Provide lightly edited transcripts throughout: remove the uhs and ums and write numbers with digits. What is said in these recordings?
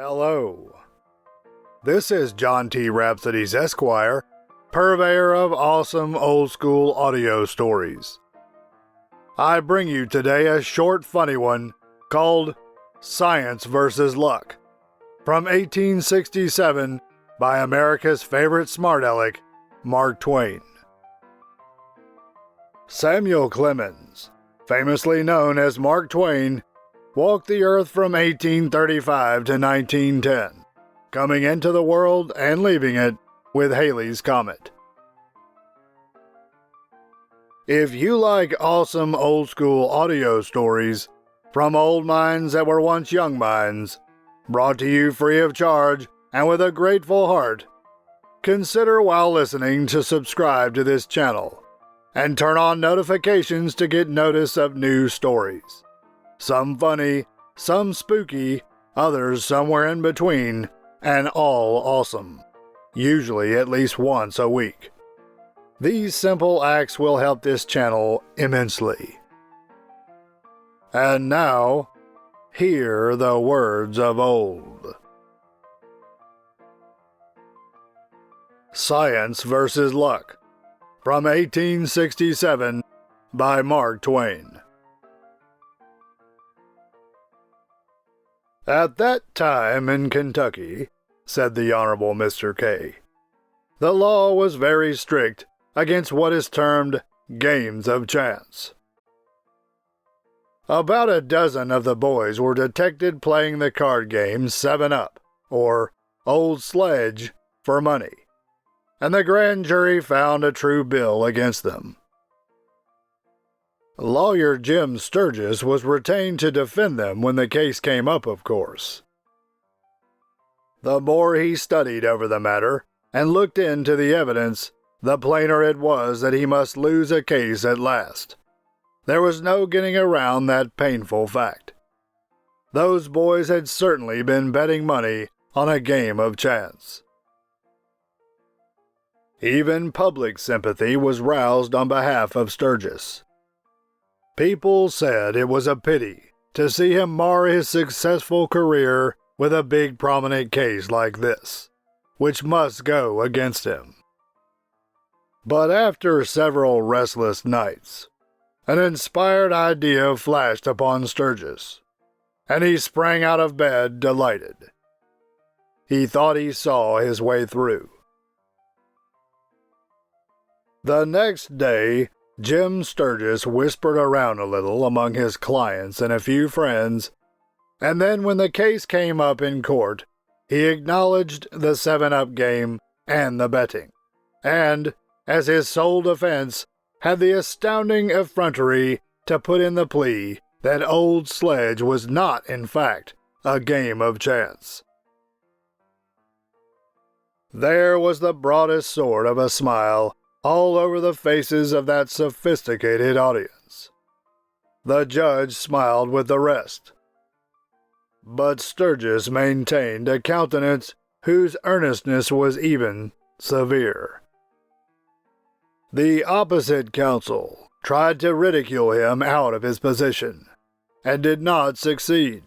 Hello. This is John T. Rhapsodes Esquire, purveyor of awesome old-school audio stories. I bring you today a short, funny one called Science vs. Luck, from 1867 by America's favorite smart aleck, Mark Twain. Samuel Clemens, famously known as Mark Twain, walked the earth from 1835 to 1910, coming into the world and leaving it with Halley's Comet. If you like awesome old-school audio stories from old minds that were once young minds, brought to you free of charge and with a grateful heart, consider while listening to subscribe to this channel and turn on notifications to get notice of new stories. Some funny, some spooky, others somewhere in between, and all awesome, usually at least once a week. These simple acts will help this channel immensely. And now, hear the words of old. Science vs. Luck, from 1867 by Mark Twain. At that time in Kentucky, said the Honorable Mr. K., the law was very strict against what is termed games of chance. About a dozen of the boys were detected playing the card game 7-Up, or Old Sledge, for money, and the grand jury found a true bill against them. Lawyer Jim Sturgis was retained to defend them when the case came up, of course. The more he studied over the matter and looked into the evidence, the plainer it was that he must lose a case at last. There was no getting around that painful fact. Those boys had certainly been betting money on a game of chance. Even public sympathy was roused on behalf of Sturgis. People said it was a pity to see him mar his successful career with a big prominent case like this, which must go against him. But after several restless nights, an inspired idea flashed upon Sturgis, and he sprang out of bed delighted. He thought he saw his way through. The next day, Jim Sturgis whispered around a little among his clients and a few friends, and then when the case came up in court, he acknowledged the 7-Up game and the betting, and, as his sole defense, had the astounding effrontery to put in the plea that Old Sledge was not, in fact, a game of chance. There was the broadest sort of a smile all over the faces of that sophisticated audience. The judge smiled with the rest. But Sturgis maintained a countenance whose earnestness was even severe. The opposite counsel tried to ridicule him out of his position, and did not succeed.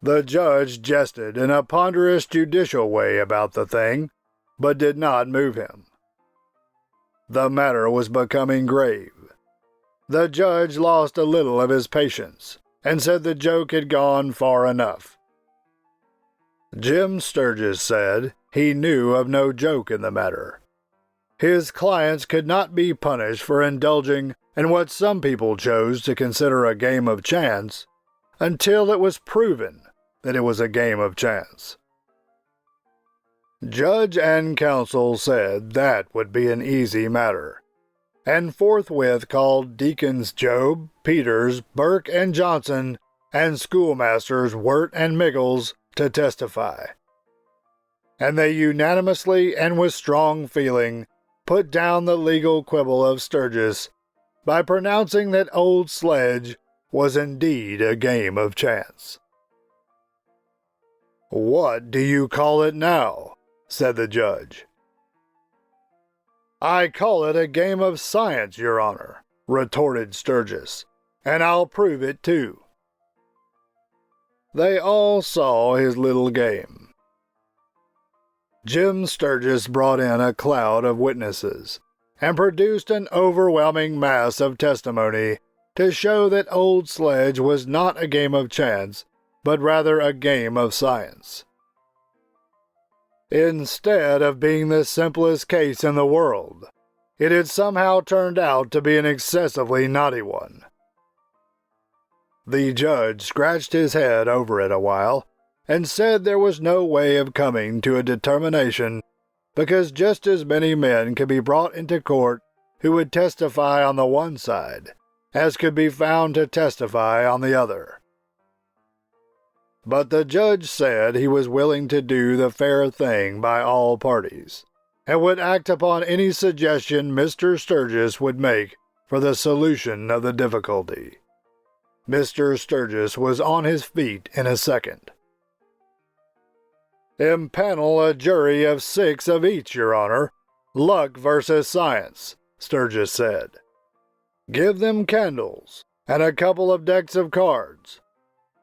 The judge jested in a ponderous judicial way about the thing, but did not move him. The matter was becoming grave. The judge lost a little of his patience, and said the joke had gone far enough. Jim Sturgis said he knew of no joke in the matter. His clients could not be punished for indulging in what some people chose to consider a game of chance until it was proven that it was a game of chance. Judge and counsel said that would be an easy matter, and forthwith called Deacons Job, Peters, Burke, and Johnson, and schoolmasters Wirt and Miggles to testify. And they unanimously and with strong feeling put down the legal quibble of Sturgis by pronouncing that Old Sledge was indeed a game of chance. "What do you call it now?" said the judge. "I call it a game of science, Your Honor," retorted Sturgis, "and I'll prove it too." They all saw his little game. Jim Sturgis brought in a cloud of witnesses and produced an overwhelming mass of testimony to show that Old Sledge was not a game of chance, but rather a game of science. Instead of being the simplest case in the world, it had somehow turned out to be an excessively knotty one. The judge scratched his head over it a while and said there was no way of coming to a determination because just as many men could be brought into court who would testify on the one side as could be found to testify on the other. But the judge said he was willing to do the fair thing by all parties, and would act upon any suggestion Mr. Sturgis would make for the solution of the difficulty. Mr. Sturgis was on his feet in a second. "Impanel a jury of 6 of each, Your Honor. Luck versus science," Sturgis said. "Give them candles and a couple of decks of cards.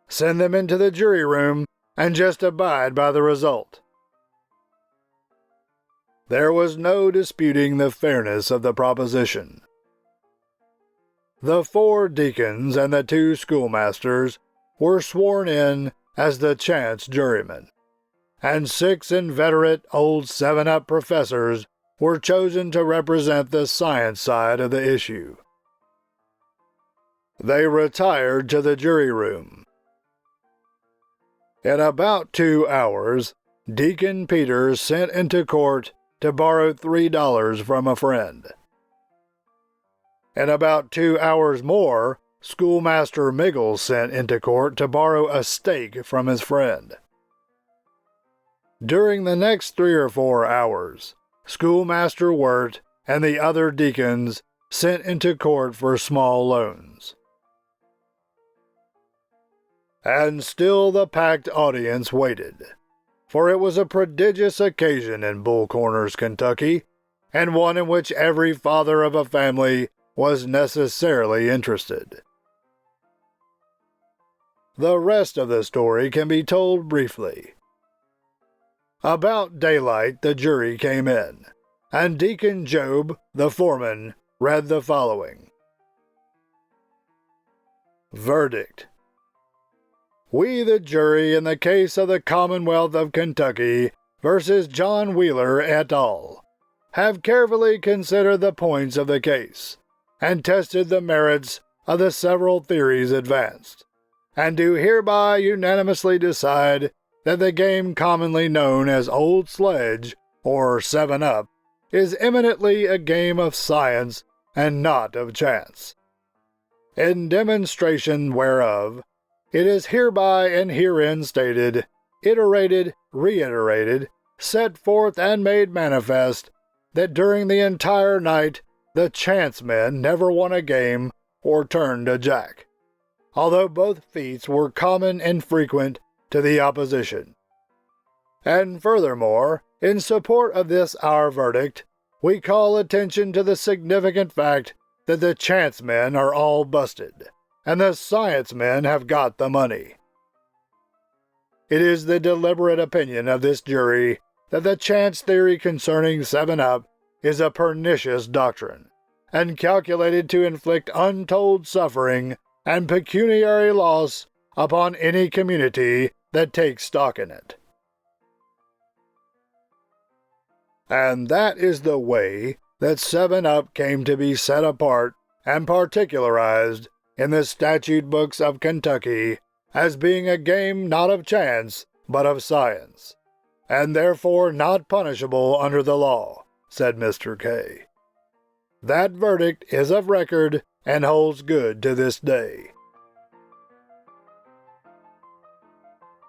Send them into the jury room and just abide by the result." There was no disputing the fairness of the proposition. The 4 deacons and the 2 schoolmasters were sworn in as the chance jurymen, and 6 inveterate old 7-Up professors were chosen to represent the science side of the issue. They retired to the jury room. In about 2 hours, Deacon Peters sent into court to borrow $3 from a friend. In about 2 hours more, Schoolmaster Miggles sent into court to borrow a steak from his friend. During the next 3 or 4 hours, Schoolmaster Wirt and the other deacons sent into court for small loans. And still the packed audience waited, for it was a prodigious occasion in Bull Corners, Kentucky, and one in which every father of a family was necessarily interested. The rest of the story can be told briefly. About daylight the jury came in, and Deacon Job, the foreman, read the following. Verdict. We, the jury, in the case of the Commonwealth of Kentucky versus John Wheeler et al., have carefully considered the points of the case, and tested the merits of the several theories advanced, and do hereby unanimously decide that the game commonly known as Old Sledge, or 7-Up, is eminently a game of science and not of chance. In demonstration whereof, it is hereby and herein stated, iterated, reiterated, set forth and made manifest, that during the entire night the chance men never won a game or turned a jack, although both feats were common and frequent to the opposition. And furthermore, in support of this our verdict, we call attention to the significant fact that the chance men are all busted, and the science men have got the money. It is the deliberate opinion of this jury that the chance theory concerning 7-Up is a pernicious doctrine, and calculated to inflict untold suffering and pecuniary loss upon any community that takes stock in it. And that is the way that 7-Up came to be set apart and particularized in the statute books of Kentucky as being a game not of chance, but of science, and therefore not punishable under the law, said Mr. K. That verdict is of record and holds good to this day.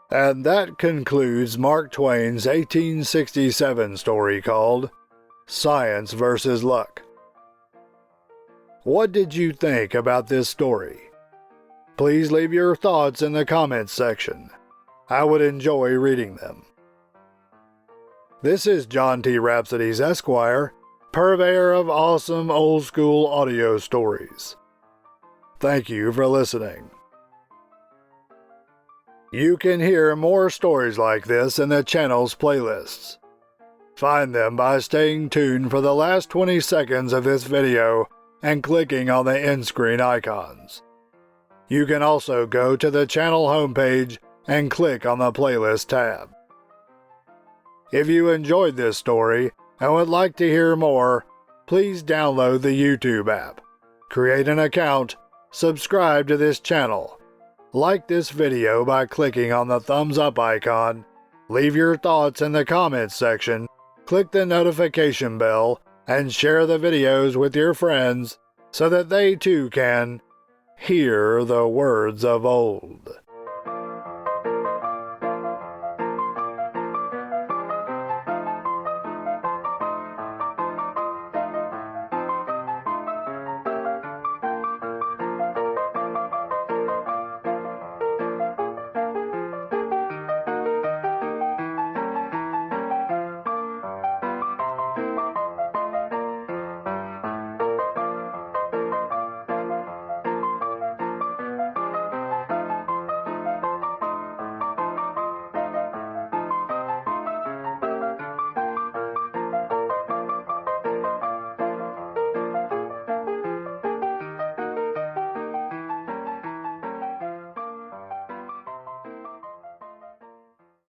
And that concludes Mark Twain's 1867 story called Science versus Luck. What did you think about this story? Please leave your thoughts in the comments section. I would enjoy reading them. This is John T. Rhapsodies, Esquire, purveyor of awesome old school audio stories. Thank you for listening. You can hear more stories like this in the channel's playlists. Find them by staying tuned for the last 20 seconds of this video and clicking on the end screen icons. You can also go to the channel homepage and click on the playlist tab. If you enjoyed this story and would like to hear more, please download the YouTube app, create an account, subscribe to this channel, like this video by clicking on the thumbs up icon, leave your thoughts in the comments section, click the notification bell, and share the videos with your friends so that they too can hear the words of old.